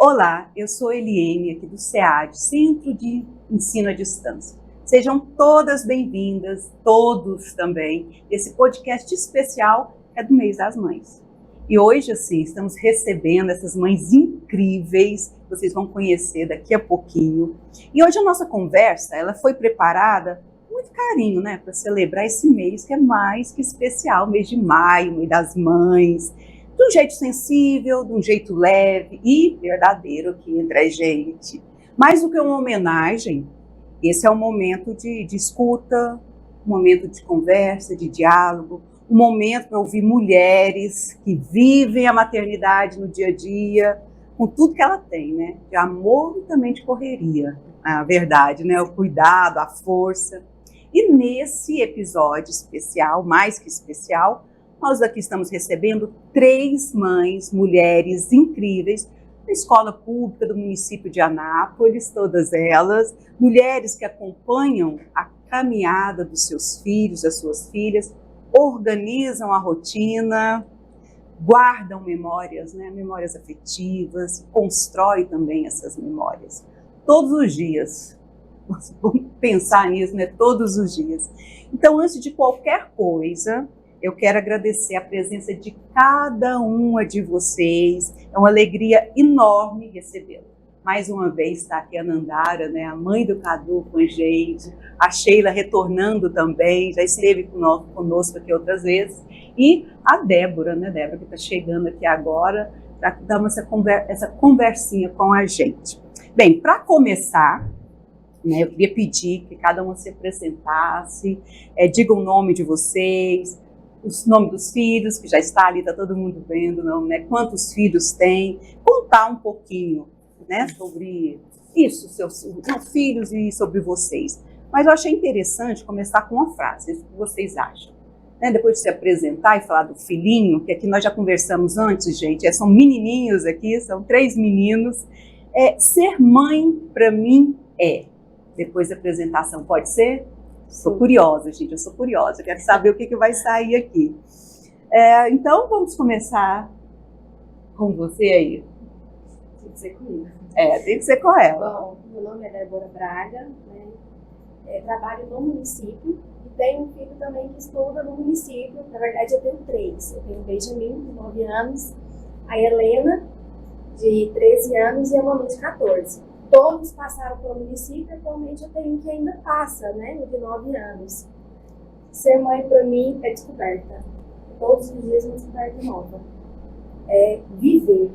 Olá, eu sou Eliene, aqui do SEAD, Centro de Ensino à Distância. Sejam todas bem-vindas, todos também, esse podcast especial é do Mês das Mães. E hoje, assim, estamos recebendo essas mães incríveis, que vocês vão conhecer daqui a pouquinho. E hoje a nossa conversa, ela foi preparada com muito carinho, né, para celebrar esse mês que é mais que especial, mês de maio, Mês das Mães, de um jeito sensível, de um jeito leve e verdadeiro aqui entre a gente. Mais do que uma homenagem, esse é um momento de escuta, um momento de conversa, de diálogo, um momento para ouvir mulheres que vivem a maternidade no dia a dia, com tudo que ela tem, né? De amor e também de correria, a verdade, né? O cuidado, a força. E nesse episódio especial, mais que especial, nós aqui estamos recebendo 3 mães, mulheres incríveis, da escola pública do município de Anápolis, todas elas, mulheres que acompanham a caminhada dos seus filhos, das suas filhas, organizam a rotina, guardam memórias, né, memórias afetivas, constroem também essas memórias. Todos os dias, vamos pensar nisso, né, todos os dias. Então, antes de qualquer coisa, eu quero agradecer a presença de cada uma de vocês. É uma alegria enorme recebê-la. Mais uma vez está aqui a Nandara, né, a mãe do Cadu com a gente, a Sheila retornando também, já esteve conosco aqui outras vezes, e a Débora, né, Débora, que está chegando aqui agora para dar essa conversinha com a gente. Bem, para começar, né, eu queria pedir que cada uma se apresentasse, diga o nome de vocês, os nomes dos filhos, que já está ali, está todo mundo vendo, não, né? Quantos filhos tem, contar um pouquinho, né, sobre isso, seus filhos e sobre vocês. Mas eu achei interessante começar com uma frase, o que vocês acham? Né, depois de se apresentar e falar do filhinho, que aqui nós já conversamos antes, gente, são menininhos aqui, são 3 meninos. Ser mãe, para mim, depois da apresentação, pode ser? Sou curiosa, gente, eu sou curiosa, quero saber o que vai sair aqui. Então, vamos começar com você aí. Tem que ser comigo. Tem que ser com ela. Bom, meu nome é Débora Braga, né? Trabalho no município e tenho um filho também que estuda no município. Na verdade, eu tenho 3. Eu tenho o Benjamin, de 9 anos, a Helena, de 13 anos, e a Manu, de 14. Todos passaram pelo município, atualmente eu tenho um que ainda passa, né, de 9 anos. Ser mãe, para mim, é descoberta. Todos os dias uma descoberta nova. É viver.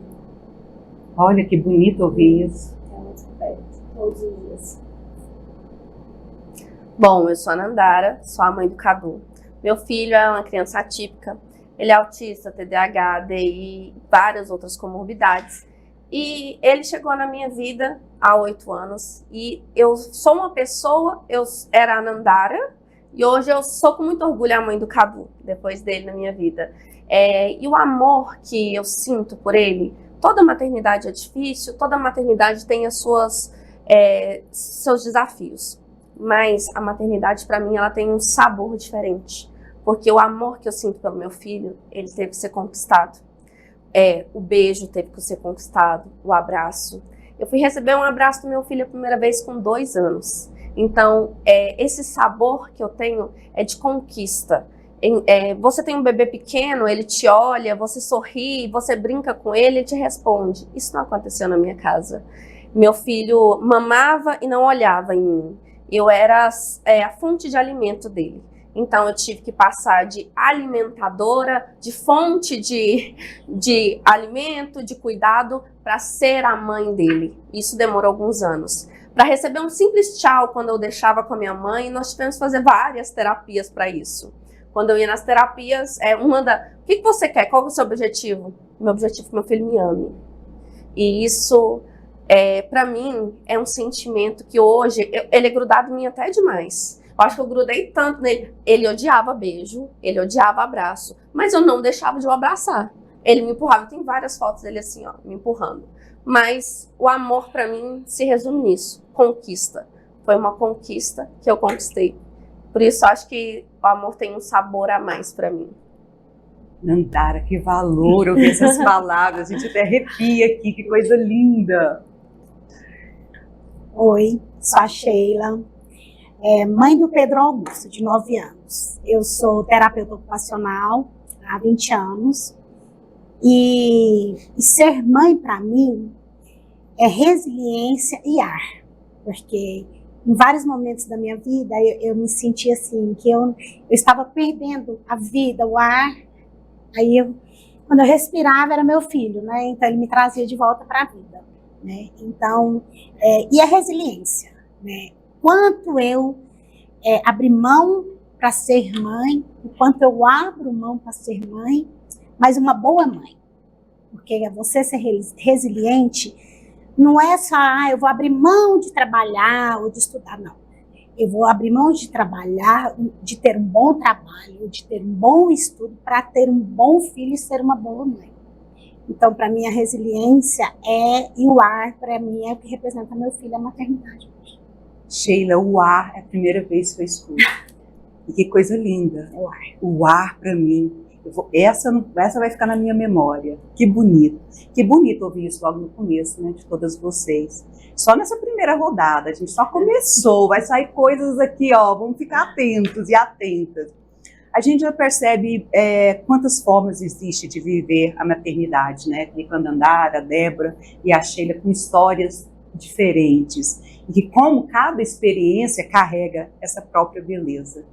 Olha que bonito ouvir isso. É uma descoberta, todos os dias. Bom, eu sou a Nandara, sou a mãe do Cadu. Meu filho é uma criança atípica. Ele é autista, TDAH, DI, várias outras comorbidades. E ele chegou na minha vida há 8 anos. E eu sou uma pessoa, eu era a Nandara, e hoje eu sou com muito orgulho a mãe do Cadu, depois dele na minha vida. E o amor que eu sinto por ele, toda maternidade é difícil, toda maternidade tem seus desafios. Mas a maternidade, para mim, ela tem um sabor diferente. Porque o amor que eu sinto pelo meu filho, ele teve que ser conquistado. O beijo teve que ser conquistado, o abraço. Eu fui receber um abraço do meu filho a primeira vez com 2 anos. Então, esse sabor que eu tenho é de conquista. Você tem um bebê pequeno, ele te olha, você sorri, você brinca com ele, ele te responde. Isso não aconteceu na minha casa. Meu filho mamava e não olhava em mim. Eu era a fonte de alimento dele. Então, eu tive que passar de alimentadora, de fonte de alimento, de cuidado, para ser a mãe dele. Isso demorou alguns anos. Para receber um simples tchau quando eu deixava com a minha mãe, nós tivemos que fazer várias terapias para isso. Quando eu ia nas terapias, o que você quer? Qual é o seu objetivo? Meu objetivo é que meu filho me ame. E isso, para mim, é um sentimento que hoje, ele é grudado em mim até demais. Eu acho que eu grudei tanto nele. Ele odiava beijo, ele odiava abraço, mas eu não deixava de o abraçar. Ele me empurrava, tem várias fotos dele assim, ó, me empurrando. Mas o amor para mim se resume nisso, conquista. Foi uma conquista que eu conquistei. Por isso acho que o amor tem um sabor a mais para mim. Nandara, que valor ouvir essas palavras, a gente até arrepia aqui, que coisa linda. Oi, sou a Sheila, mãe do Pedro Augusto, de 9 anos. Eu sou terapeuta ocupacional há 20 anos e ser mãe para mim é resiliência e ar, porque em vários momentos da minha vida eu me senti assim, que eu estava perdendo a vida, o ar. Aí, quando eu respirava, era meu filho, né? Então, ele me trazia de volta para a vida, né? Então, e a resiliência, né? Quanto eu abri mão para ser mãe, o quanto eu abro mão para ser mãe, mas uma boa mãe. Porque você ser resiliente não é só, eu vou abrir mão de trabalhar ou de estudar, não. Eu vou abrir mão de trabalhar, de ter um bom trabalho, de ter um bom estudo, para ter um bom filho e ser uma boa mãe. Então, para mim, a resiliência e o ar, para mim, é o que representa meu filho, a maternidade. Sheila, o ar é a primeira vez que eu escuto. E que coisa linda. O ar, para mim, essa vai ficar na minha memória. Que bonito. Que bonito ouvir isso logo no começo, né, de todas vocês. Só nessa primeira rodada, a gente só começou, vai sair coisas aqui, ó, vamos ficar atentos e atentas. A gente já percebe quantas formas existe de viver a maternidade, né? Com a Nandara, a Débora e a Sheila com histórias diferentes. E que como cada experiência carrega essa própria beleza.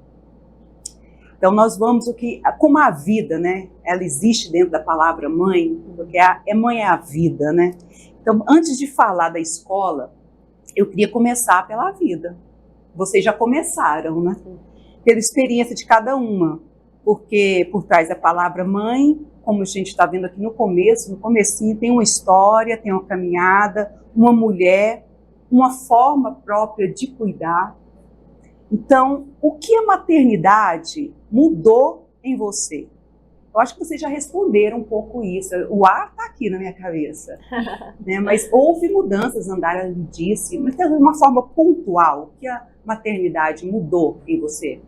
Então nós vamos como a vida, né? Ela existe dentro da palavra mãe, porque mãe é a vida, né? Então, antes de falar da escola, eu queria começar pela vida. Vocês já começaram, né? Pela experiência de cada uma. Porque por trás da palavra mãe, como a gente está vendo aqui no comecinho, tem uma história, tem uma caminhada, uma mulher, uma forma própria de cuidar. Então, o que a maternidade mudou em você? Eu acho que vocês já responderam um pouco isso. O ar está aqui na minha cabeça. Né? Mas houve mudanças, Nandara disse, mas tem uma forma pontual que a maternidade mudou em você?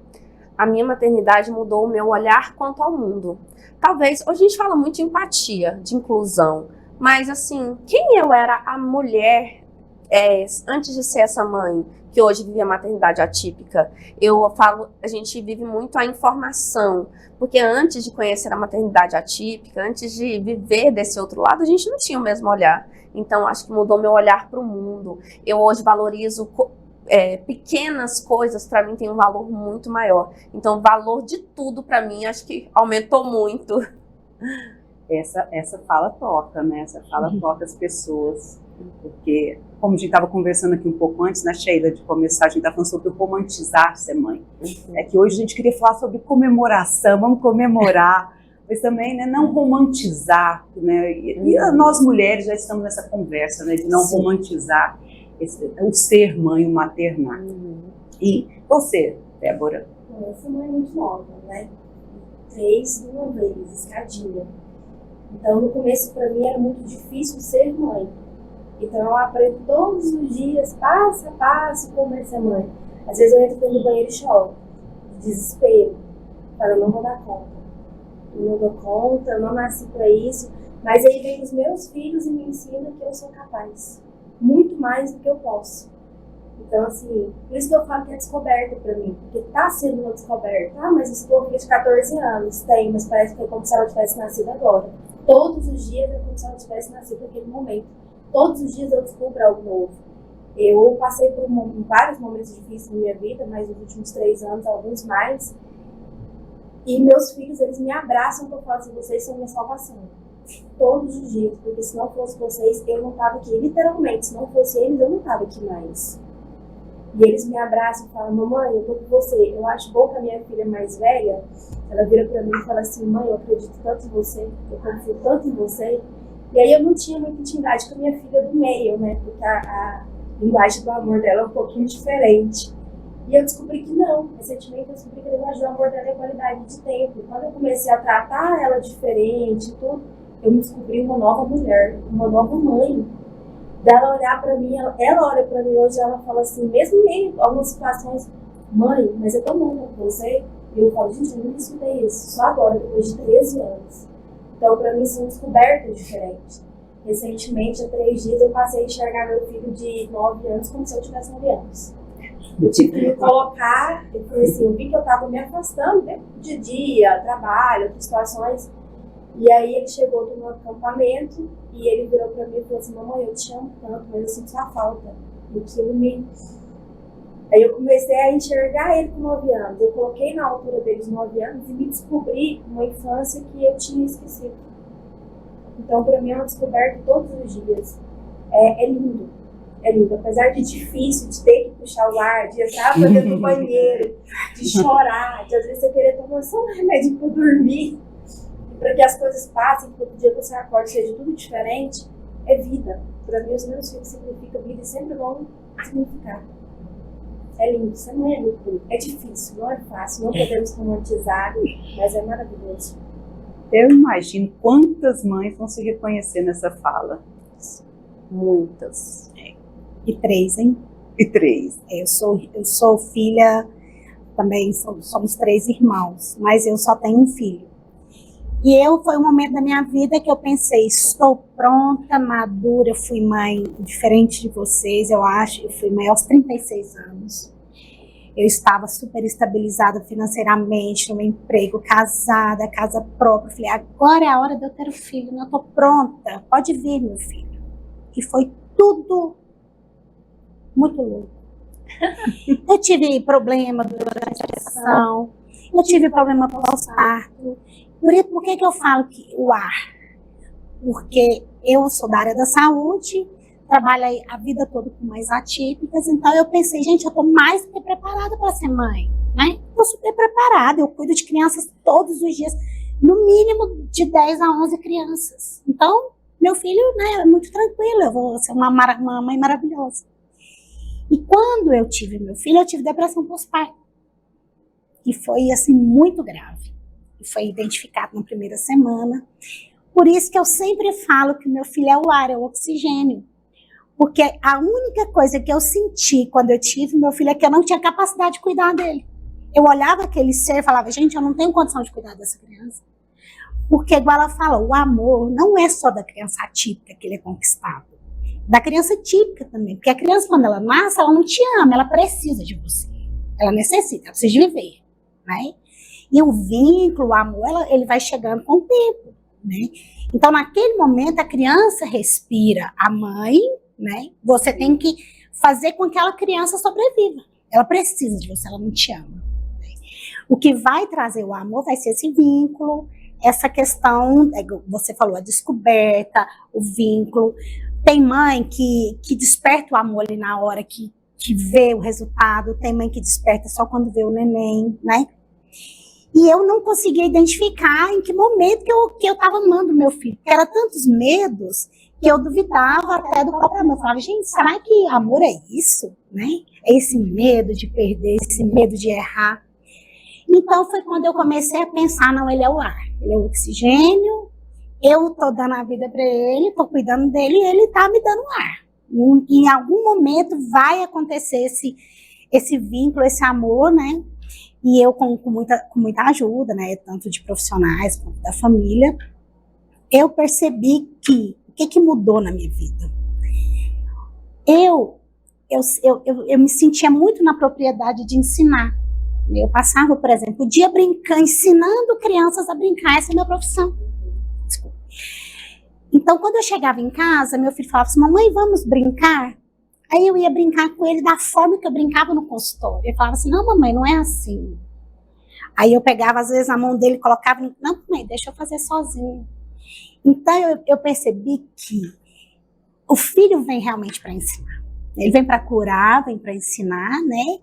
A minha maternidade mudou o meu olhar quanto ao mundo. Talvez, hoje a gente fala muito de empatia, de inclusão, mas assim, quem eu era a mulher antes de ser essa mãe, que hoje vive a maternidade atípica? Eu falo, a gente vive muito a informação, porque antes de conhecer a maternidade atípica, antes de viver desse outro lado, a gente não tinha o mesmo olhar. Então, acho que mudou meu olhar para o mundo. Eu hoje valorizo pequenas coisas, para mim tem um valor muito maior. Então, o valor de tudo para mim, acho que aumentou muito. Essa fala toca, né? Essa fala toca as pessoas. Porque, como a gente estava conversando aqui um pouco antes, né, Sheila, de começar, a gente estava falando sobre romantizar ser mãe. É que hoje a gente queria falar sobre comemoração, vamos comemorar, mas também, né, não romantizar, né? E nós mulheres já estamos nessa conversa, né, de não romantizar o ser mãe, o maternar. E você, Débora? Eu fui mãe muito nova, né? 3 de uma vez, escadinha. Então, no começo, para mim, era muito difícil ser mãe. Então, eu aprendo todos os dias, passo a passo, como é ser mãe. Às vezes eu entro dentro do banheiro e choro, de desespero. Falo, eu não vou dar conta. Eu não dou conta, eu não nasci para isso. Mas aí vem os meus filhos e me ensinam que eu sou capaz. Muito mais do que eu posso. Então, assim, por isso que eu falo que é descoberta para mim. Porque tá sendo uma descoberta. Ah, mas estou filha de 14 anos. Tem, mas parece que é como se ela tivesse nascido agora. Todos os dias é como se ela tivesse nascido naquele momento. Todos os dias eu descubro algo novo. Eu passei por vários momentos difíceis na minha vida, mas nos últimos 3 anos, alguns mais. E meus filhos, eles me abraçam porque eu falo assim, vocês são minha salvação. Todos os dias, porque se não fosse vocês, eu não estava aqui. Literalmente, se não fosse eles, eu não estava aqui mais. E eles me abraçam e falam, mamãe, eu tô com você. Eu acho bom que a minha filha mais velha, ela vira pra mim e fala assim, mãe, eu acredito tanto em você, eu confio tanto em você. E aí eu não tinha muita intimidade com a minha filha do meio, né? Porque a linguagem do amor dela é um pouquinho diferente. E eu descobri que não. Recentemente eu descobri que a linguagem do amor dela é qualidade de tempo. E quando eu comecei a tratar ela diferente e tudo, eu me descobri uma nova mulher, uma nova mãe. Dela olhar pra mim, ela olha pra mim hoje e ela fala assim, mesmo em meio a algumas situações, mãe, mas é tão bom com você. E eu falo, gente, eu nunca escutei isso, só agora, depois de 13 anos. Então, para mim, são descobertas diferentes. Recentemente, há 3 dias, eu passei a enxergar meu filho de 9 anos como se eu tivesse 9 anos. Eu tive que me colocar, eu falei assim, eu vi que eu estava me afastando, né, de dia, trabalho, outras situações. E aí ele chegou do meu acampamento e ele virou para mim e falou assim, mamãe, eu te amo tanto, mas eu sinto sua falta. E aquilo me... Aí eu comecei a enxergar ele com 9 anos. Eu coloquei na altura dele de 9 anos e me descobri uma infância que eu tinha esquecido. Então, para mim, é uma descoberta todos os dias. É lindo. É lindo. Apesar de difícil, de ter que puxar o ar, de entrar pra dentro do banheiro, de chorar, de às vezes você querer tomar só um remédio para dormir, para que as coisas passem, que todo dia você acorda seja tudo diferente, é vida. Para mim, os meus filhos significam vida e sempre vão significar. É lindo, ser mãe é muito bonito. É difícil, não é fácil, não podemos romantizar, mas é maravilhoso. Eu imagino quantas mães vão se reconhecer nessa fala. Muitas. E 3, hein? E 3. Eu sou filha, também somos 3 irmãos, mas eu só tenho um filho. E foi um momento da minha vida que eu pensei, estou pronta, madura, eu fui mãe diferente de vocês, eu acho, eu fui mãe aos 36 anos. Eu estava super estabilizada financeiramente, no meu emprego, casada, casa própria. Eu falei, agora é a hora de eu ter um filho, eu estou pronta, pode vir, meu filho. E foi tudo muito louco. Eu tive problema durante a gestação, eu tive problema pós-parto. Por que eu falo que o ar? Porque eu sou da área da saúde, trabalho a vida toda com mães atípicas, então eu pensei, gente, eu estou mais que preparada para ser mãe, né? Estou super preparada, eu cuido de crianças todos os dias, no mínimo de 10 a 11 crianças. Então, meu filho, né, é muito tranquilo, eu vou ser uma mãe maravilhosa. E quando eu tive meu filho, eu tive depressão pós-parto, que foi, assim, muito grave. Foi identificado na primeira semana. Por isso que eu sempre falo que meu filho é o ar, é o oxigênio. Porque a única coisa que eu senti quando eu tive meu filho é que eu não tinha capacidade de cuidar dele. Eu olhava aquele ser e falava, gente, eu não tenho condição de cuidar dessa criança. Porque, igual ela fala, o amor não é só da criança atípica que ele é conquistado. Da criança típica também. Porque a criança, quando ela nasce, ela não te ama, ela precisa de você. Ela necessita, ela precisa de viver, né? E o vínculo, o amor, ele vai chegando com o tempo, né? Então, naquele momento, a criança respira a mãe, né? Você tem que fazer com que aquela criança sobreviva. Ela precisa de você, ela não te ama. Né? O que vai trazer o amor vai ser esse vínculo, essa questão, você falou, a descoberta, o vínculo. Tem mãe que desperta o amor ali na hora que vê o resultado, tem mãe que desperta só quando vê o neném, né? E eu não conseguia identificar em que momento que eu estava amando meu filho. Porque eram tantos medos que eu duvidava até do próprio amor. Eu falava, gente, será que amor é isso? Né? É esse medo de perder, esse medo de errar. Então foi quando eu comecei a pensar, não, ele é o ar, ele é o oxigênio, eu estou dando a vida para ele, estou cuidando dele e ele está me dando ar. Em algum momento vai acontecer esse vínculo, esse amor, né? E eu, com muita ajuda, né, tanto de profissionais quanto da família, eu percebi que o que mudou na minha vida? Eu me sentia muito na propriedade de ensinar. Eu passava, por exemplo, o dia brincando, ensinando crianças a brincar, essa é a minha profissão. Desculpa. Então, quando eu chegava em casa, meu filho falava assim, mamãe, vamos brincar? Aí eu ia brincar com ele da forma que eu brincava no consultório. Ele falava assim, não, mamãe, não é assim. Aí eu pegava, às vezes, a mão dele e colocava, não, mamãe, deixa eu fazer sozinho. Então, eu percebi que o filho vem realmente para ensinar. Ele vem para curar, vem para ensinar, né?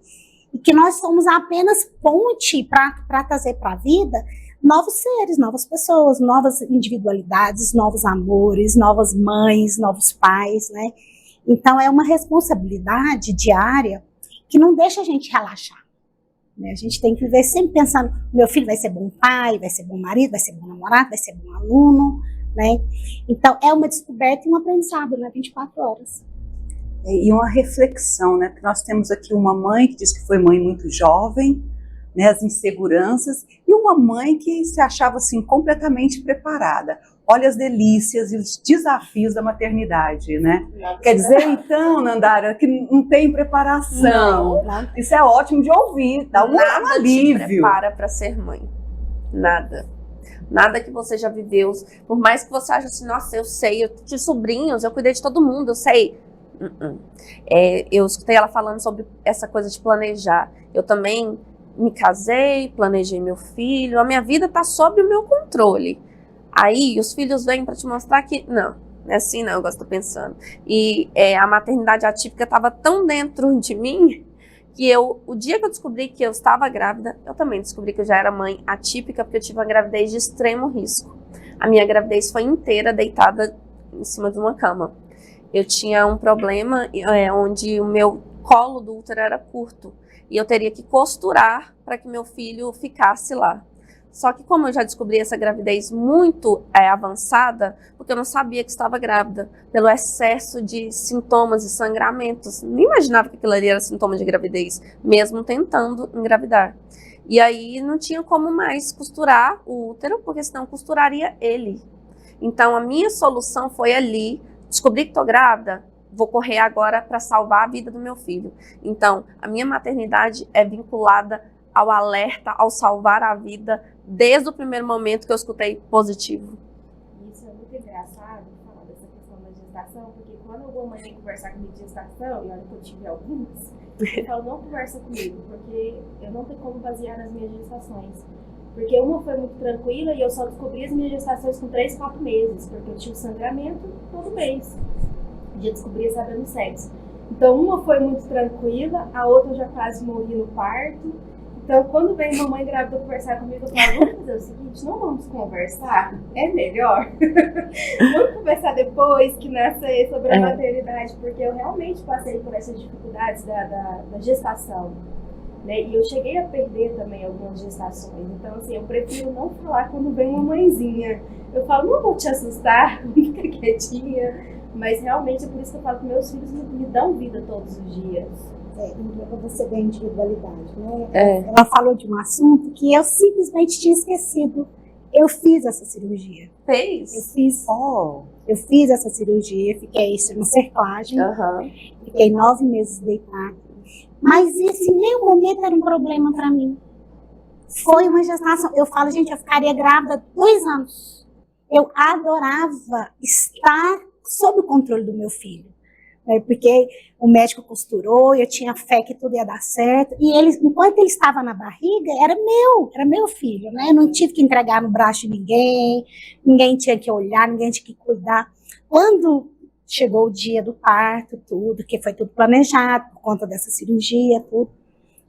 E que nós somos apenas ponte para trazer para a vida novos seres, novas pessoas, novas individualidades, novos amores, novas mães, novos pais, né? Então, é uma responsabilidade diária que não deixa a gente relaxar. Né? A gente tem que viver sempre pensando, meu filho vai ser bom pai, vai ser bom marido, vai ser bom namorado, vai ser bom aluno, né? Então, é uma descoberta e um aprendizado, né? 24 horas. E uma reflexão, né? Porque nós temos aqui uma mãe que diz que foi mãe muito jovem, né, as inseguranças, e uma mãe que se achava assim completamente preparada. Olha as delícias e os desafios da maternidade, né? Quer dizer, então, Nandara, que não tem preparação. Não. Isso é ótimo de ouvir, dá um Nada alívio. te prepara para ser mãe. Nada. Nada que você já viveu. Por mais que você ache assim, nossa, eu sei, eu tive sobrinhos, eu cuidei de todo mundo, eu sei. Eu escutei ela falando sobre essa coisa de planejar. Eu também me casei, planejei meu filho, a minha vida está sob o meu controle. Aí os filhos vêm para te mostrar que não é assim não, eu gosto pensando. E a maternidade atípica estava tão dentro de mim que o dia que eu descobri que eu estava grávida, eu também descobri que eu já era mãe atípica, porque eu tive uma gravidez de extremo risco. A minha gravidez foi inteira deitada em cima de uma cama. Eu tinha um problema onde o meu colo do útero era curto e eu teria que costurar para que meu filho ficasse lá. Só que como eu já descobri essa gravidez muito avançada, porque eu não sabia que estava grávida, pelo excesso de sintomas e sangramentos, nem imaginava que aquilo ali era sintoma de gravidez, mesmo tentando engravidar. E aí não tinha como mais costurar o útero, porque senão costuraria ele. Então a minha solução foi ali, descobri que estou grávida, vou correr agora para salvar a vida do meu filho. Então a minha maternidade é vinculada ao alerta, ao salvar a vida, desde o primeiro momento que eu escutei positivo. Isso é muito engraçado, falar dessa questão da gestação, porque quando alguma mãe vem conversar comigo de gestação, e olha que eu tive algumas, eu falo, não conversa comigo, porque eu não tenho como basear nas minhas gestações. Porque uma foi muito tranquila e eu só descobri as minhas gestações com 3, 4 meses, porque eu tinha o sangramento todo mês. Já descobria sabendo o sexo. Então uma foi muito tranquila, a outra eu já quase morri no parto. Então, quando vem uma mãe grávida conversar comigo, eu falo, vamos fazer o seguinte, não vamos conversar? É melhor? Vamos conversar depois que nascer sobre a maternidade, porque eu realmente passei por essas dificuldades da gestação, né? E eu cheguei a perder também algumas gestações. Então, assim, eu prefiro não falar quando vem uma mãezinha. Eu falo, não vou te assustar, fica quietinha. Mas realmente é por isso que eu falo que meus filhos me dão vida todos os dias. Você vê a individualidade, né? Ela falou de um assunto que eu simplesmente tinha esquecido. Eu fiz essa cirurgia. Fez? Eu fiz essa cirurgia, fiquei na cerclagem, fiquei 9 meses deitada. Mas isso em nenhum momento era um problema para mim. Foi uma gestação. Eu falo, gente, eu ficaria grávida 2 anos. Eu adorava estar sob o controle do meu filho. Porque o médico costurou, eu tinha fé que tudo ia dar certo, e ele, enquanto ele estava na barriga, era meu filho, né? Eu não tive que entregar no braço de ninguém tinha que olhar, ninguém tinha que cuidar. Quando chegou o dia do parto, tudo, que foi tudo planejado por conta dessa cirurgia, tudo,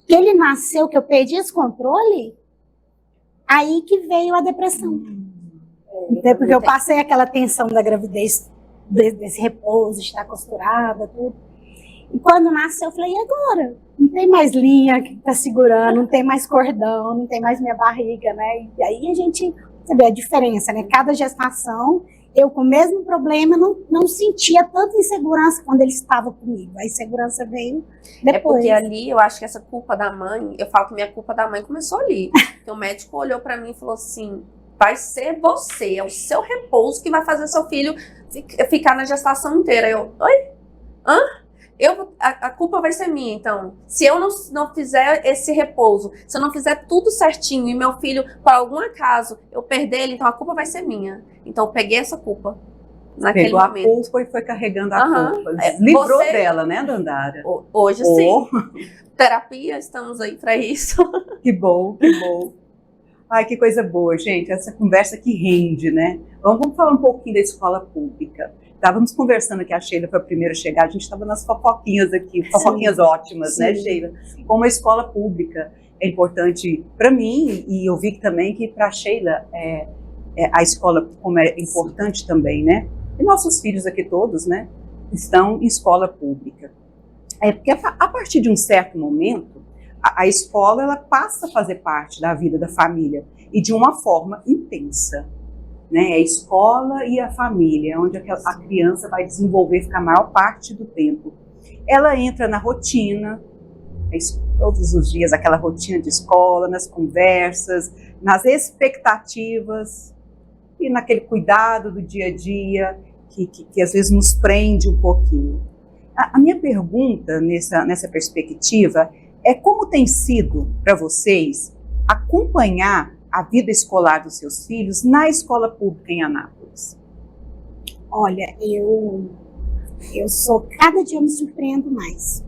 que ele nasceu, que eu perdi esse controle, aí que veio a depressão. Então, porque eu passei aquela tensão da gravidez, desse repouso, de estar costurada, tudo. E quando nasceu, eu falei, e agora? Não tem mais linha que está segurando, não tem mais cordão, não tem mais minha barriga, né? E aí a gente, você vê a diferença, né? Cada gestação, eu com o mesmo problema, não sentia tanta insegurança quando ele estava comigo. A insegurança veio depois. É porque ali, eu acho que essa culpa da mãe, eu falo que minha culpa da mãe começou ali. Porque o médico olhou para mim e falou assim, vai ser você, é o seu repouso que vai fazer seu filho ficar na gestação inteira. Eu, oi? Hã? A culpa vai ser minha, então. Se eu não fizer esse repouso, se eu não fizer tudo certinho e meu filho, por algum acaso, eu perder ele, então a culpa vai ser minha. Então eu peguei essa culpa naquele Pegou momento. A culpa e foi carregando a culpa. Livrou dela, né, Nandara? Hoje sim. Terapia, estamos aí para isso. Que bom, que bom. Ai, que coisa boa, gente, essa conversa que rende, né? Vamos falar um pouquinho da escola pública. Estávamos conversando que a Sheila foi a primeira a chegar, a gente estava nas fofoquinhas aqui, fofoquinhas ótimas, né, Sheila? Como a escola pública é importante para mim, e eu vi também que para a Sheila a escola como é importante também, né? E nossos filhos aqui todos, né, estão em escola pública. Porque a partir de um certo momento, a escola ela passa a fazer parte da vida da família e de uma forma intensa, né? A escola e a família, onde a criança vai desenvolver, ficar a maior parte do tempo. Ela entra na rotina, todos os dias, aquela rotina de escola, nas conversas, nas expectativas e naquele cuidado do dia a dia que às vezes nos prende um pouquinho. A minha pergunta nessa perspectiva é como tem sido para vocês acompanhar a vida escolar dos seus filhos na escola pública em Anápolis? Olha, eu cada dia me surpreendo mais,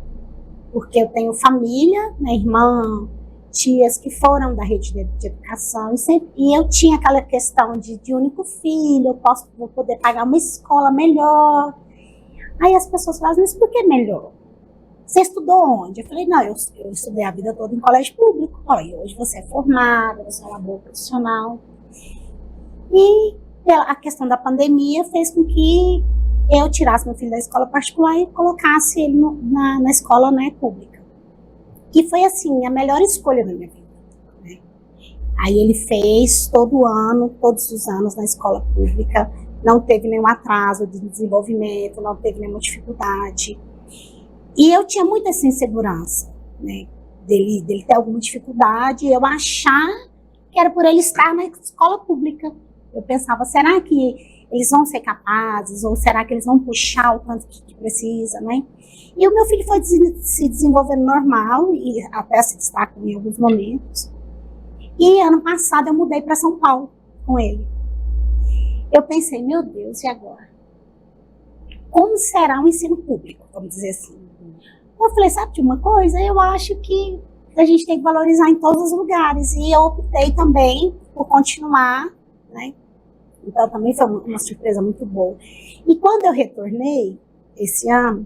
porque eu tenho família, minha irmã, tias que foram da rede de educação, e eu tinha aquela questão de único filho, vou poder pagar uma escola melhor. Aí as pessoas falam, mas por que melhor? Você estudou onde? Eu falei, não, eu estudei a vida toda em colégio público. E hoje você é formada, você é uma boa profissional. E a questão da pandemia fez com que eu tirasse meu filho da escola particular e colocasse ele na escola, né, pública. Que foi, assim, a melhor escolha da minha vida. Né? Aí ele fez todos os anos na escola pública, não teve nenhum atraso de desenvolvimento, não teve nenhuma dificuldade. E eu tinha muita essa insegurança, né, dele ter alguma dificuldade, eu achar que era por ele estar na escola pública. Eu pensava, será que eles vão ser capazes, ou será que eles vão puxar o tanto que precisa, né? E o meu filho foi se desenvolvendo normal, e até se destacou em alguns momentos. E ano passado eu mudei para São Paulo com ele. Eu pensei, meu Deus, e agora? Como será o ensino público, vamos dizer assim? Eu falei, sabe de uma coisa? Eu acho que a gente tem que valorizar em todos os lugares. E eu optei também por continuar, né? Então também foi uma surpresa muito boa. E quando eu retornei, esse ano,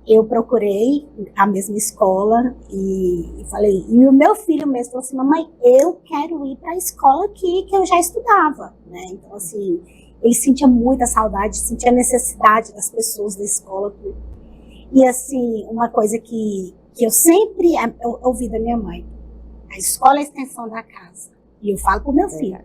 eu procurei a mesma escola e falei, e o meu filho mesmo falou assim, mamãe, eu quero ir para a escola aqui que eu já estudava, né? Então assim, ele sentia muita saudade, sentia a necessidade das pessoas da escola. E assim, uma coisa que eu sempre ouvi da minha mãe, a escola é a extensão da casa. E eu falo pro meu filho,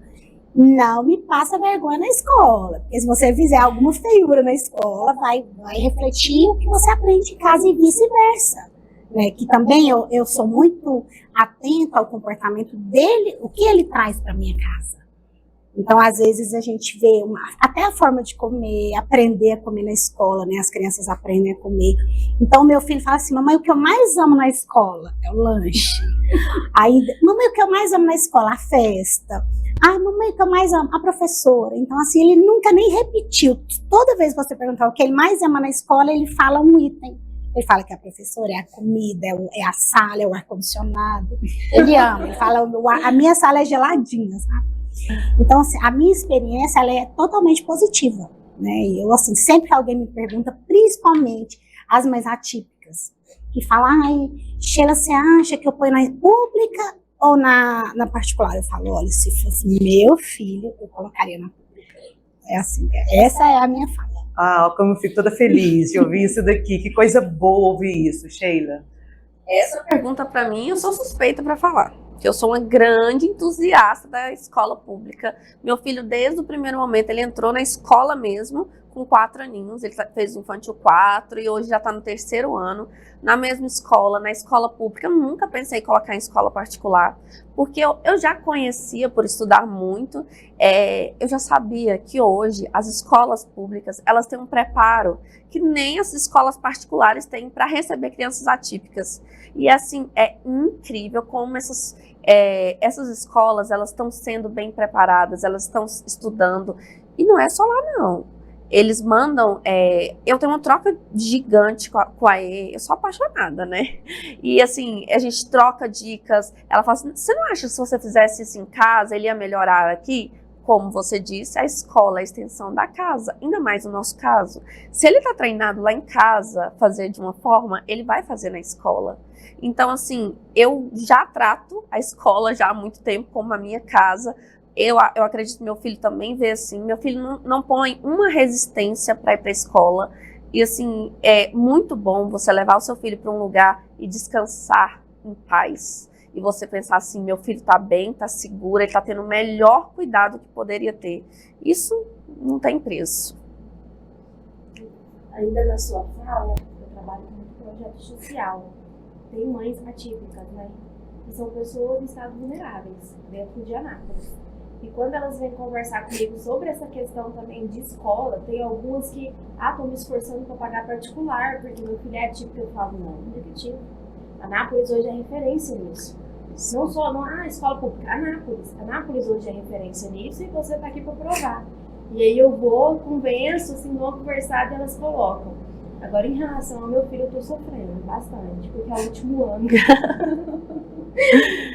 não me passa vergonha na escola, porque se você fizer alguma feiura na escola, vai refletir o que você aprende em casa e vice-versa. Né? Que também eu sou muito atenta ao comportamento dele, o que ele traz para minha casa. Então, às vezes, a gente vê até a forma de comer, aprender a comer na escola, né? As crianças aprendem a comer. Então, meu filho fala assim, mamãe, o que eu mais amo na escola é o lanche. Aí, mamãe, o que eu mais amo na escola? A festa. Mamãe, o que eu mais amo? A professora. Então, assim, ele nunca nem repetiu. Toda vez que você perguntar o que ele mais ama na escola, ele fala um item. Ele fala que a professora é a comida, é a sala, é o ar-condicionado. Ele ama, ele fala, a minha sala é geladinha, sabe? Então, assim, a minha experiência, ela é totalmente positiva, né? E eu, assim, sempre que alguém me pergunta, principalmente as mais atípicas, que falam, Sheila, você acha que eu ponho na pública ou na particular? Eu falo, olha, se fosse meu filho, eu colocaria na pública. É assim, essa é a minha fala. Como eu fico toda feliz de ouvir isso daqui. Que coisa boa ouvir isso, Sheila. Essa pergunta, para mim, eu sou suspeita para falar. Que eu sou uma grande entusiasta da escola pública. Meu filho, desde o primeiro momento, ele entrou na escola mesmo, com 4 aninhos. Ele fez o infantil 4 e hoje já está no 3º ano, na mesma escola, na escola pública. Eu nunca pensei em colocar em escola particular, porque eu já conhecia por estudar muito. Eu já sabia que hoje as escolas públicas, elas têm um preparo que nem as escolas particulares têm para receber crianças atípicas. E assim, é incrível como essas escolas, elas estão sendo bem preparadas, elas estão estudando. E não é só lá, não. Eles mandam, eu tenho uma troca gigante com a E, eu sou apaixonada, né? E assim, a gente troca dicas, ela fala assim, você não acha que se você fizesse isso em casa, ele ia melhorar aqui? Como você disse, a escola é a extensão da casa, ainda mais no nosso caso. Se ele está treinado lá em casa, fazer de uma forma, ele vai fazer na escola. Então, assim, eu já trato a escola já há muito tempo como a minha casa. Eu acredito que meu filho também vê assim. Meu filho não põe uma resistência para ir para a escola. E, assim, é muito bom você levar o seu filho para um lugar e descansar em paz. E você pensar assim, meu filho está bem, está seguro, ele está tendo o melhor cuidado que poderia ter. Isso não tem preço. Ainda na sua fala, eu trabalho com projeto social. tem mães atípicas, né? Que são pessoas em estado vulneráveis dentro de Anápolis. E quando elas vêm conversar comigo sobre essa questão também de escola, tem algumas que, estou me esforçando para pagar particular, porque meu filho é atípico. Eu falo, não, negativo. Anápolis hoje é referência nisso. Não só escola pública, Anápolis hoje é referência nisso e você está aqui para provar. E aí eu vou, convenço, assim, vou conversar e elas colocam. Agora, em relação ao meu filho, eu estou sofrendo bastante, porque é o último ano.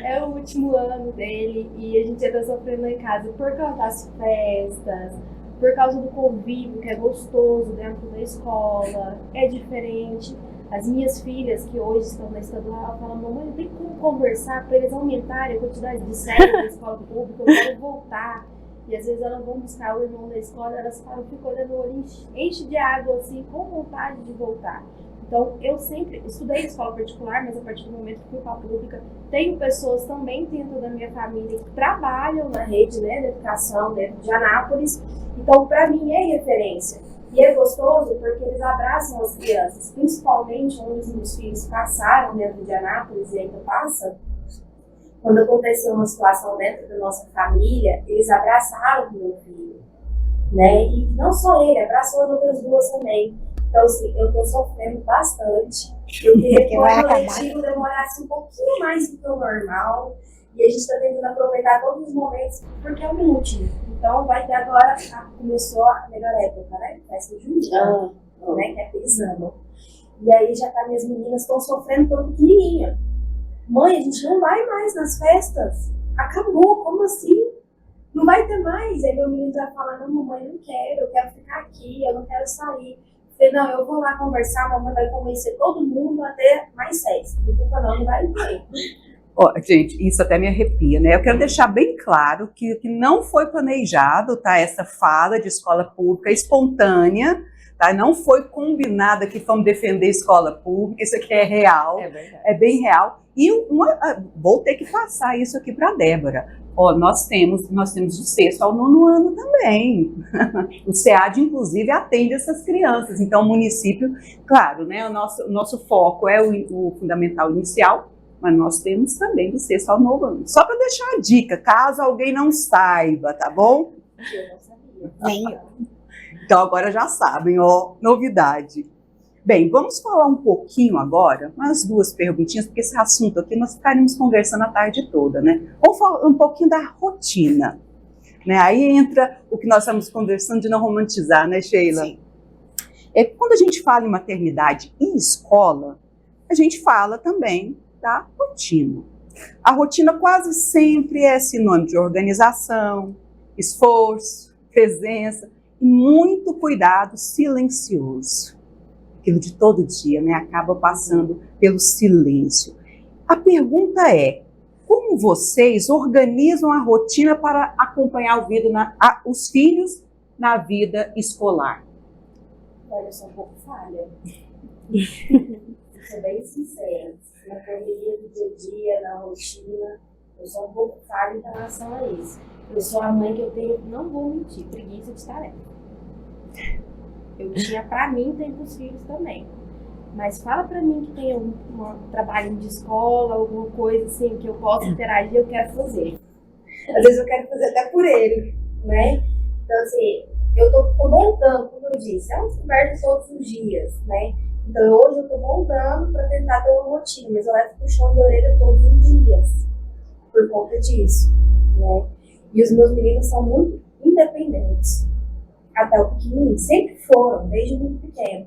É o último ano dele e a gente já está sofrendo lá em casa por causa das festas, por causa do convívio, que é gostoso dentro da escola, é diferente. As minhas filhas, que hoje estão na estadual, falam, mamãe, tem como conversar para eles aumentarem a quantidade de séries da escola pública, eu quero voltar. E às vezes elas vão buscar o irmão da escola, elas ficam olhando o olho, enche de água, assim, com vontade de voltar. Então, eu sempre estudei em escola particular, mas a partir do momento que fui para a pública, tenho pessoas também dentro da minha família que trabalham na rede, né, de educação dentro de Anápolis. Então, para mim, é referência. E é gostoso porque eles abraçam as crianças, principalmente onde os meus filhos passaram dentro de Anápolis e ainda passam. Quando aconteceu uma situação dentro da nossa família, eles abraçaram o meu filho, né? E não só ele, abraçou as outras duas também. Então, assim, eu tô sofrendo bastante. Eu queria que o ano letivo demorasse um pouquinho mais do que o normal. E a gente está tentando aproveitar todos os momentos, porque é o último. Então, vai ter agora, começou a melhor época, né? Festa junina, né? Que é pisando. E aí já tá, minhas meninas estão sofrendo pelo pequenininho. Mãe, a gente não vai mais nas festas. Acabou, como assim? Não vai ter mais. Aí meu menino já fala, não, mamãe, não quero, eu quero ficar aqui, eu não quero sair. Falei, não, eu vou lá conversar, a mamãe vai convencer todo mundo a ter mais festa. Não vai ter. Gente, isso até me arrepia, né? Eu quero deixar bem claro que não foi planejado, tá? Essa fala de escola pública espontânea, tá? Não foi combinada que vamos defender a escola pública, isso aqui é real, é bem real. E vou ter que passar isso aqui para a Débora. Nós temos do 6º ao 9º ano também. O SEAD, inclusive, atende essas crianças. Então, o município, claro, né? O nosso foco é o fundamental inicial, mas nós temos também do 6º ao 9º ano. Só para deixar a dica, caso alguém não saiba, tá bom? Eu não sabia. Então, agora já sabem, novidade. Bem, vamos falar um pouquinho agora, umas 2 perguntinhas, porque esse assunto aqui nós ficaríamos conversando a tarde toda, né? Vamos falar um pouquinho da rotina, né? Aí entra o que nós estamos conversando de não romantizar, né, Sheila? Sim. Quando a gente fala em maternidade e escola, a gente fala também da rotina. A rotina quase sempre é sinônimo de organização, esforço, presença e muito cuidado silencioso. Aquilo de todo dia, né, acaba passando pelo silêncio. A pergunta é, como vocês organizam a rotina para acompanhar os filhos na vida escolar? Olha, eu sou um pouco falha. Sou bem sincera. Na correria do dia a dia, na rotina, eu sou um pouco falha em relação a isso. Eu sou a mãe que eu tenho, não vou mentir, preguiça de tarefa. Eu tinha pra mim, tem pros filhos também. Mas fala pra mim que tem um trabalho de escola, alguma coisa assim que eu possa interagir, eu quero fazer. Às vezes eu quero fazer até por ele, né? Então assim, eu tô montando, como eu disse, é um descoberto todos os dias, né? Então hoje eu tô montando pra tentar ter uma rotina, mas eu levo puxão de orelha todos os dias, por conta disso, né? E os meus meninos são muito independentes. Até o pequenininho, sempre foram, desde muito pequeno.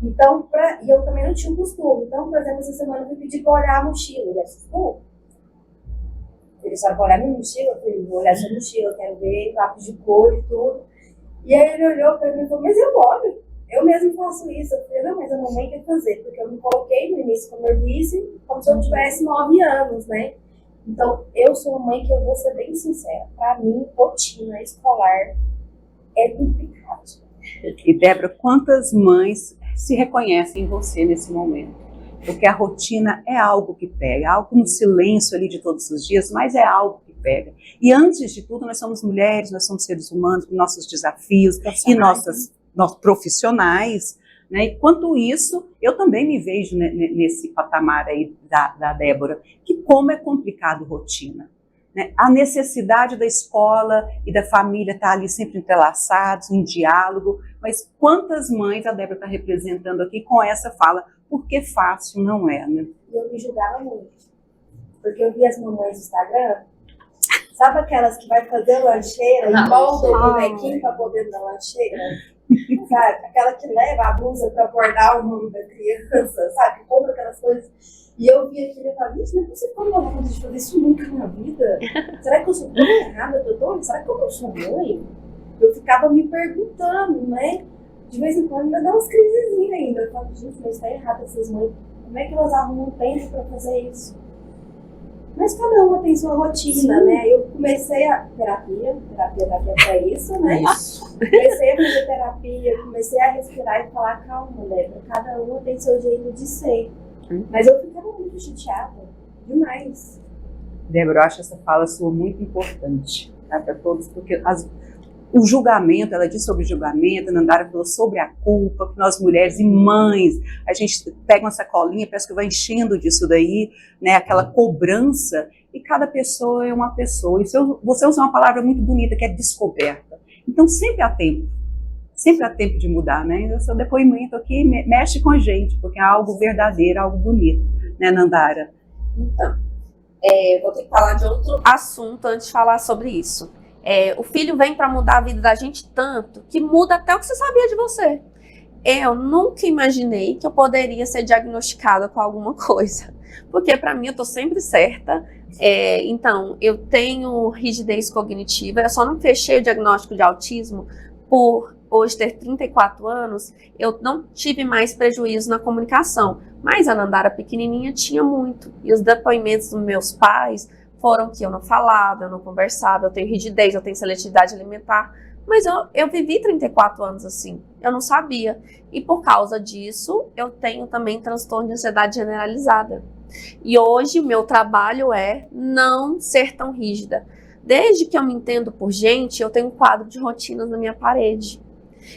Então, e eu também não tinha o costume. Então, por exemplo, essa semana eu fui pedir para olhar a mochila. Ele assustou. Ele só para olhar minha mochila, eu falei, vou olhar sua mochila, quero ver lápis de cor e tudo. E aí ele olhou para mim e falou, mas eu olho, eu mesmo faço isso. Eu falei, não, mas a mamãe quer fazer, porque eu me coloquei no início, como eu disse, como se eu tivesse 9 anos, né? Então, eu sou uma mãe que eu vou ser bem sincera. Para mim, rotina escolar é complicado. E Débora, quantas mães se reconhecem em você nesse momento? Porque a rotina é algo que pega, algo no silêncio ali de todos os dias, mas é algo que pega. E antes de tudo, nós somos mulheres, nós somos seres humanos, com nossos desafios e nós profissionais, né? E quanto isso, eu também me vejo nesse patamar aí da Débora, que como é complicado rotina. Né? A necessidade da escola e da família estar ali sempre entrelaçados, em diálogo, mas quantas mães a Débora está representando aqui com essa fala, porque fácil não é, né? Eu me julgava muito, porque eu vi as mamães do Instagram, sabe aquelas que vai fazer lancheira e molda o bonequinho para poder dar lancheira? Sabe? Aquela que leva a blusa para bordar o nome da criança, sabe? Compra aquelas coisas. E eu vi aquilo e falei, isso não é possível, como eu vou fazer isso nunca na vida? Será que eu sou tão errada, doutor? Será que eu não sou mãe? Eu ficava me perguntando, né? De vez em quando ainda dá umas crisezinhas ainda. Eu falo, gente, mas tá errado essas mães. Como é que elas arrumam tempo para fazer isso? Mas cada uma tem sua rotina, né? Eu comecei a terapia tá aqui pra isso, né? Isso. Comecei a fazer terapia, comecei a respirar e falar, calma, Débora, cada uma tem seu jeito de ser. Mas eu ficava muito chateada, demais. Débora, eu acho essa fala sua muito importante, tá, para todos, porque o julgamento, ela disse sobre o julgamento, a Nandara falou sobre a culpa, que nós mulheres e mães, a gente pega uma sacolinha, parece que vai enchendo disso daí, né, aquela cobrança, e cada pessoa é uma pessoa. E você usou uma palavra muito bonita, que é descoberta. Então sempre há tempo de mudar, né? O seu depoimento aqui mexe com a gente, porque é algo verdadeiro, algo bonito, né, Nandara? Então, vou ter que falar de outro assunto antes de falar sobre isso. O filho vem para mudar a vida da gente tanto que muda até o que você sabia de você. Eu nunca imaginei que eu poderia ser diagnosticada com alguma coisa, porque para mim eu tô sempre certa. Então, eu tenho rigidez cognitiva, eu só não fechei o diagnóstico de autismo por hoje ter 34 anos, eu não tive mais prejuízo na comunicação, mas a Nandara pequenininha tinha muito, e os depoimentos dos meus pais foram que eu não falava, eu não conversava, eu tenho rigidez, eu tenho seletividade alimentar, mas eu vivi 34 anos assim, eu não sabia, e por causa disso, eu tenho também transtorno de ansiedade generalizada, e hoje o meu trabalho é não ser tão rígida. Desde que eu me entendo por gente, eu tenho um quadro de rotinas na minha parede.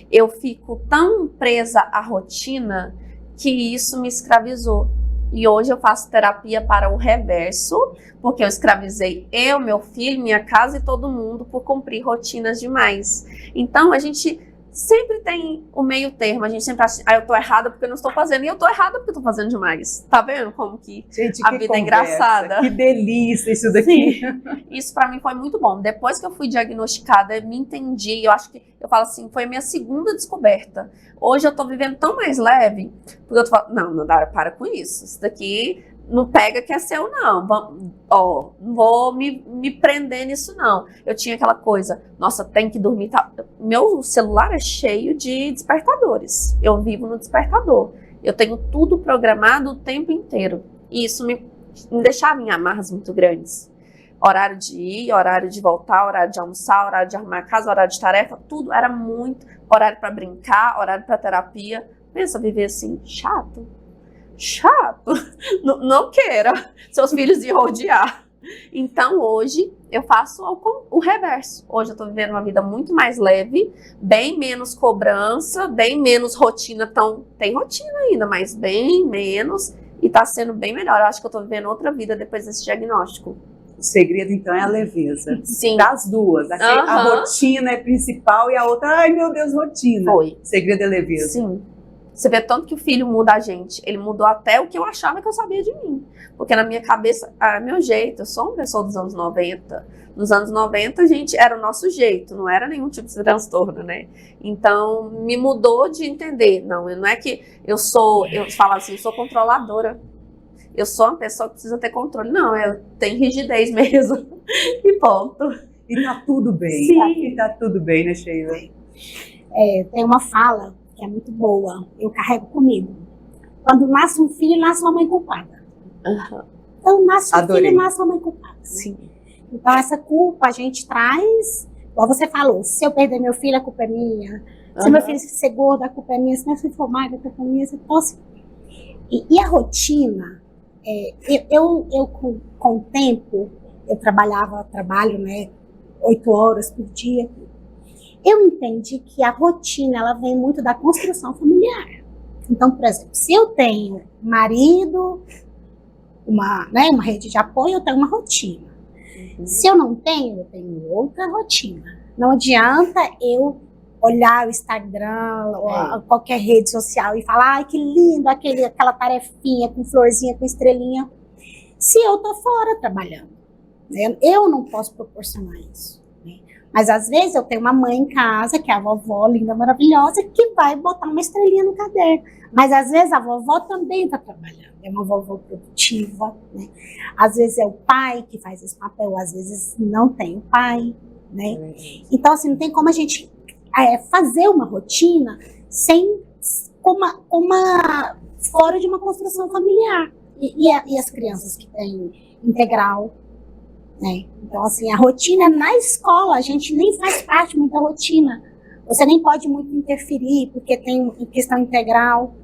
Eu fico tão presa à rotina que isso me escravizou. E hoje eu faço terapia para o reverso, porque eu escravizei eu, meu filho, minha casa e todo mundo por cumprir rotinas demais. Então a gente sempre tem o meio termo, a gente sempre acha, eu tô errada porque eu não estou fazendo, e eu tô errada porque eu tô fazendo demais. Tá vendo como que gente, a vida é engraçada? Que delícia isso daqui. Sim. Isso pra mim foi muito bom. Depois que eu fui diagnosticada, eu me entendi, eu acho que, eu falo assim, foi a minha segunda descoberta. Hoje eu tô vivendo tão mais leve, porque eu tô falando, não, Nandara, para com isso daqui não pega que é seu, não. Não vou me prender nisso, não. Eu tinha aquela coisa, nossa, tem que dormir. Tá. Meu celular é cheio de despertadores. Eu vivo no despertador. Eu tenho tudo programado o tempo inteiro. E isso me deixava em amarras muito grandes. Horário de ir, horário de voltar, horário de almoçar, horário de arrumar a casa, horário de tarefa, tudo era muito. Horário para brincar, horário para terapia. Pensa, viver assim, chato. Não queira, seus filhos iam odiar. Então hoje eu faço o reverso. Hoje eu tô vivendo uma vida muito mais leve, bem menos cobrança, bem menos rotina, tem rotina ainda, mas bem menos, e tá sendo bem melhor. Eu acho que eu tô vivendo outra vida depois desse diagnóstico. O segredo, então, é a leveza. Sim. Das duas. A rotina é principal e a outra, ai meu Deus, rotina. Foi. O segredo é leveza. Sim. Você vê tanto que o filho muda a gente. Ele mudou até o que eu achava que eu sabia de mim. Porque na minha cabeça, meu jeito, eu sou uma pessoa dos anos 90. Nos anos 90, a gente era o nosso jeito, não era nenhum tipo de transtorno, né? Então, me mudou de entender. Não é que eu falo assim, eu sou controladora. Eu sou uma pessoa que precisa ter controle. Não, eu tenho rigidez mesmo. E ponto. E tá tudo bem. Sim. E tá tudo bem, né, Sheila? Tem uma fala que é muito boa, eu carrego comigo. Quando nasce um filho, nasce uma mãe culpada. Uhum. Então, nasce um Adorei. filho, nasce uma mãe culpada. Sim. Então, essa culpa a gente traz, igual você falou, se eu perder meu filho, a culpa é minha. Se meu filho ser gordo, a culpa é minha. Se meu filho for magro, a culpa é minha. Então, assim, e a rotina, eu com o tempo, eu trabalho, né, 8 horas por dia. Eu entendi que a rotina, ela vem muito da construção familiar. Então, por exemplo, se eu tenho marido, uma rede de apoio, eu tenho uma rotina. Se eu não tenho, eu tenho outra rotina. Não adianta eu olhar o Instagram ou qualquer rede social e falar, ai, que lindo, aquela tarefinha com florzinha, com estrelinha, se eu tô fora trabalhando. Né? Eu não posso proporcionar isso. Né? Mas às vezes eu tenho uma mãe em casa, que é a vovó linda, maravilhosa, que vai botar uma estrelinha no caderno. Mas às vezes a vovó também está trabalhando, é uma vovó produtiva, né? Às vezes é o pai que faz esse papel, às vezes não tem o pai, né? Então, assim, não tem como a gente fazer uma rotina fora de uma construção familiar. E as crianças que têm integral, né? Então, assim, a rotina na escola, a gente nem faz parte muito da rotina. Você nem pode muito interferir, porque tem questão integral.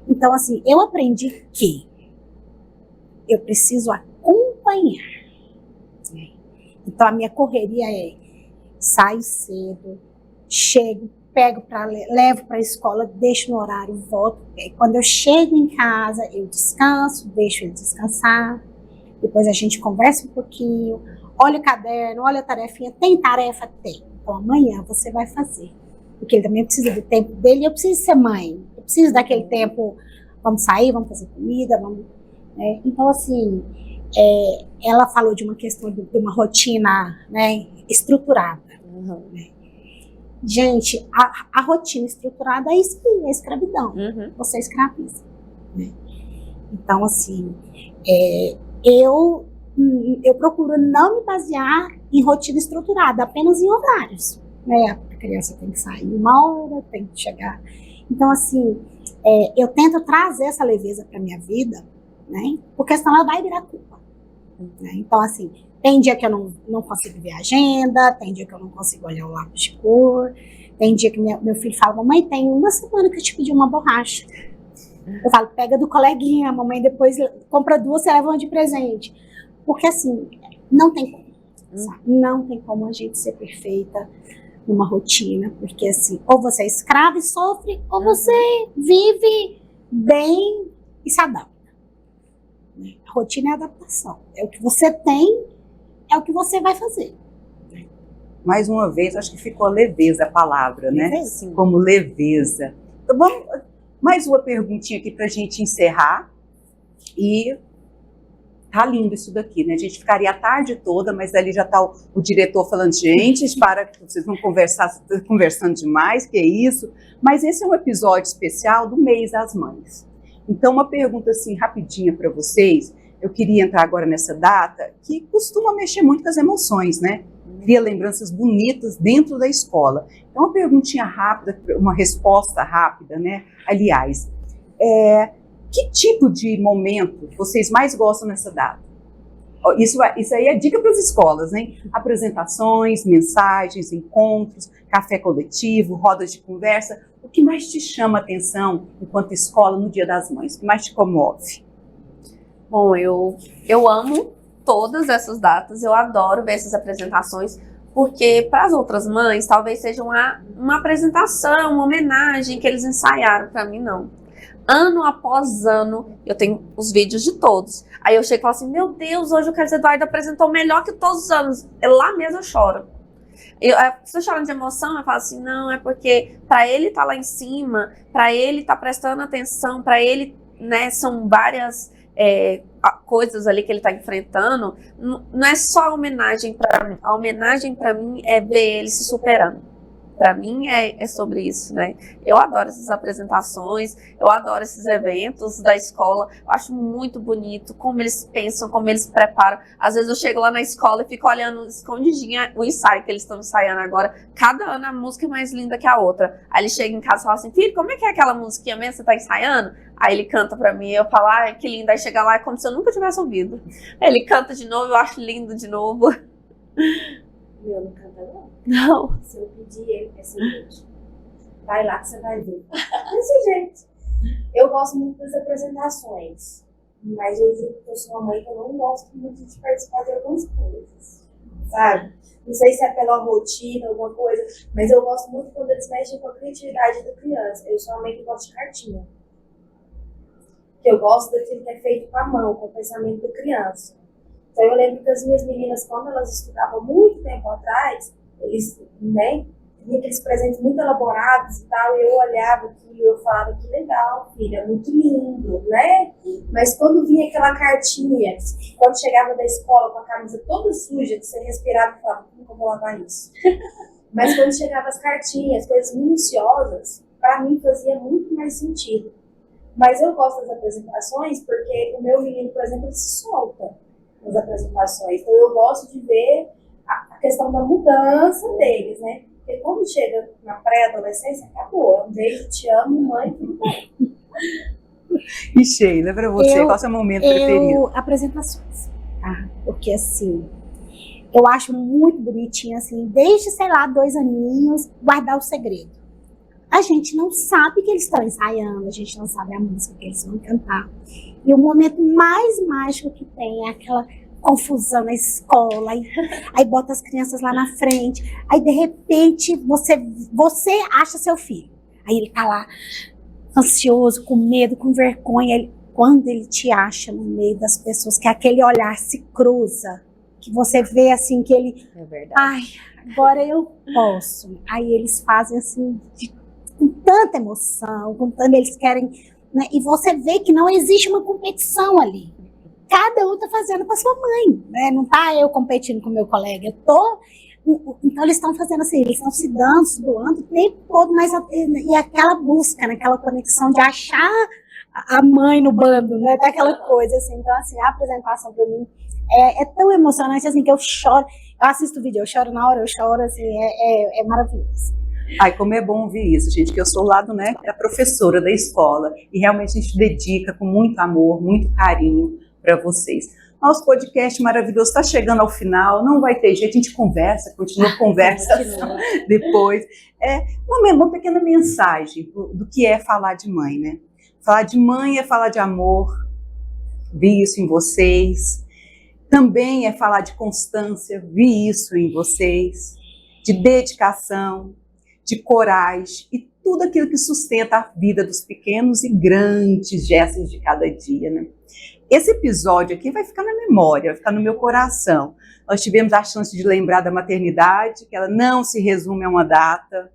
Então, assim, eu aprendi que eu preciso acompanhar. Né? Então, a minha correria é saio cedo, chego, levo para a escola, deixo no horário, volto. Quando eu chego em casa, eu descanso, deixo ele descansar. Depois a gente conversa um pouquinho, olha o caderno, olha a tarefinha. Tem tarefa? Tem. Então, amanhã você vai fazer. Porque ele também precisa do tempo dele, eu preciso ser mãe. Eu preciso daquele tempo, vamos sair, vamos fazer comida, vamos... Né? Então, assim, ela falou de uma questão de uma rotina, né, estruturada. Né? Gente, a rotina estruturada é escravidão. Você escraviza. Né? Então, assim, eu procuro não me basear em rotina estruturada, apenas em horários. Né? A criança tem que sair 1 hora, tem que chegar. Então, assim, eu tento trazer essa leveza para minha vida, né? Porque senão ela vai virar culpa. Né? Então, assim, tem dia que eu não consigo ver a agenda, tem dia que eu não consigo olhar o lápis de cor, tem dia que meu filho fala, mamãe, tem 1 semana que eu te pedi uma borracha. Eu falo, pega do coleguinha, a mamãe depois compra 2, você leva uma de presente. Porque, assim, não tem como. Sabe? Não tem como a gente ser perfeita numa rotina, porque, assim, ou você é escrava e sofre, ou você vive bem e se adapta. A rotina é adaptação. É o que você tem, é o que você vai fazer. Mais uma vez, acho que ficou leveza a palavra, né? Leveza. Como leveza. Então, vamos, mais uma perguntinha aqui para a gente encerrar. E tá lindo isso daqui, né? A gente ficaria a tarde toda, mas ali já tá o diretor falando, gente, para que vocês vão conversando demais, que é isso. Mas esse é um episódio especial do Mês das Mães. Então, uma pergunta assim, rapidinha para vocês. Eu queria entrar agora nessa data, que costuma mexer muito com as emoções, né? Cria lembranças bonitas dentro da escola. Então, uma perguntinha rápida, uma resposta rápida, né? Aliás, que tipo de momento vocês mais gostam nessa data? Isso aí é dica para as escolas, né? Apresentações, mensagens, encontros, café coletivo, rodas de conversa. O que mais te chama a atenção enquanto escola no Dia das Mães? O que mais te comove? Bom, eu amo todas essas datas, eu adoro ver essas apresentações, porque para as outras mães talvez seja uma apresentação, uma homenagem que eles ensaiaram, para mim não. Ano após ano, eu tenho os vídeos de todos. Aí eu chego e falo assim, meu Deus, hoje o Carlos Eduardo apresentou melhor que todos os anos. Lá mesmo eu choro. Se eu choro de emoção, eu falo assim, não, é porque para ele tá lá em cima, para ele tá prestando atenção, para ele, né, são várias coisas ali que ele tá enfrentando. Não é só a homenagem para mim. A homenagem para mim é ver ele se superando. Para mim é sobre isso, né? Eu adoro essas apresentações, eu adoro esses eventos da escola, eu acho muito bonito como eles pensam, como eles preparam. Às vezes eu chego lá na escola e fico olhando escondidinha o ensaio que eles estão ensaiando agora. Cada ano a música é mais linda que a outra. Aí ele chega em casa e fala assim, filho, como é que é aquela musiquinha mesmo que você tá ensaiando? Aí ele canta pra mim, eu falo, ai, que lindo. Aí chega lá, é como se eu nunca tivesse ouvido. Aí ele canta de novo, eu acho lindo de novo. Meu, não canta não. Não. Se eu pedir ele, é seguinte, vai lá que você vai ver. Desse jeito. Eu gosto muito das apresentações, mas eu digo que eu sou uma mãe que eu não gosto muito de participar de algumas coisas, sabe? Não sei se é pela rotina, alguma coisa, mas eu gosto muito quando eles mexem com a criatividade da criança. Eu sou uma mãe que gosta de cartinha. porque eu gosto daquilo que é feito com a mão, com o pensamento da criança. Então eu lembro que as minhas meninas, quando elas estudavam muito tempo atrás, eles, né, tinham aqueles presentes muito elaborados e tal, e eu olhava aquilo e eu falava, que legal, filha, muito lindo, né? Mas quando vinha aquela cartinha, quando chegava da escola com a camisa toda suja, que você respirava e falava, como que eu vou lavar isso? Mas quando chegavam as cartinhas, coisas minuciosas, para mim fazia muito mais sentido. Mas eu gosto das apresentações porque o meu menino, por exemplo, ele se solta nas apresentações. Então eu gosto de ver a questão da mudança deles, né? Porque quando chega na pré-adolescência, acabou. É um beijo, te amo, mãe, tudo bem. E Sheila, para você, qual é o seu momento preferido? Apresentações, tá? Porque assim, eu acho muito bonitinho, assim, desde, sei lá, 2 aninhos, guardar o segredo. A gente não sabe que eles estão ensaiando, a gente não sabe a música que eles vão cantar. E o momento mais mágico que tem é aquela confusão na escola, aí bota as crianças lá na frente, aí de repente você acha seu filho. Aí ele tá lá, ansioso, com medo, com vergonha. Quando ele te acha no meio das pessoas, que aquele olhar se cruza, que você vê assim, que ele... É verdade. Ai, agora eu posso. Aí eles fazem assim, com tanta emoção, eles querem... Né? E você vê que não existe uma competição ali. Cada um tá fazendo com a sua mãe, né? Não tá eu competindo com o meu colega, eu tô... Então eles estão fazendo assim, eles estão se dando, se doando o tempo todo, mas e aquela busca, né? Aquela conexão de achar a mãe no bando, né? Daquela coisa, assim. Então, assim, a apresentação para mim é tão emocionante, assim, que eu choro. Eu assisto o vídeo, eu choro na hora, eu choro, assim, é maravilhoso. Ai, como é bom ouvir isso, gente, que eu sou lá né, da professora da escola e realmente a gente dedica com muito amor, muito carinho para vocês. Nosso podcast maravilhoso está chegando ao final, não vai ter jeito, a gente conversa, continua a conversa depois. Uma pequena mensagem do que é falar de mãe, né? Falar de mãe é falar de amor, vi isso em vocês. Também é falar de constância, vi isso em vocês. De dedicação, de coragem e tudo aquilo que sustenta a vida dos pequenos e grandes gestos de cada dia, né? Esse episódio aqui vai ficar na memória, vai ficar no meu coração. Nós tivemos a chance de lembrar da maternidade, que ela não se resume a uma data.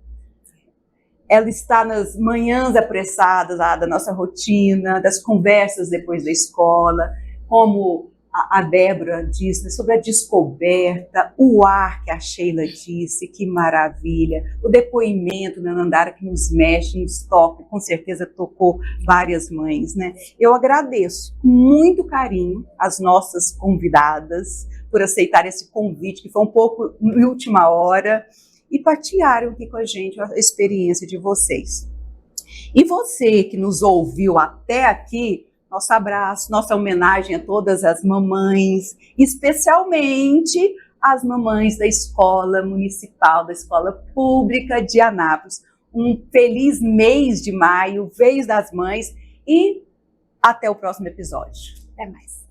Ela está nas manhãs apressadas da nossa rotina, das conversas depois da escola, como a Débora disse, sobre a descoberta, o ar que a Sheila disse, que maravilha, o depoimento da Nandara que nos mexe, nos toca, com certeza tocou várias mães, né? Eu agradeço com muito carinho as nossas convidadas por aceitar esse convite, que foi um pouco em última hora, e partilharam aqui com a gente a experiência de vocês. E você que nos ouviu até aqui, nosso abraço, nossa homenagem a todas as mamães, especialmente as mamães da escola municipal, da escola pública de Anápolis. Um feliz mês de maio, mês das mães, e até o próximo episódio. Até mais.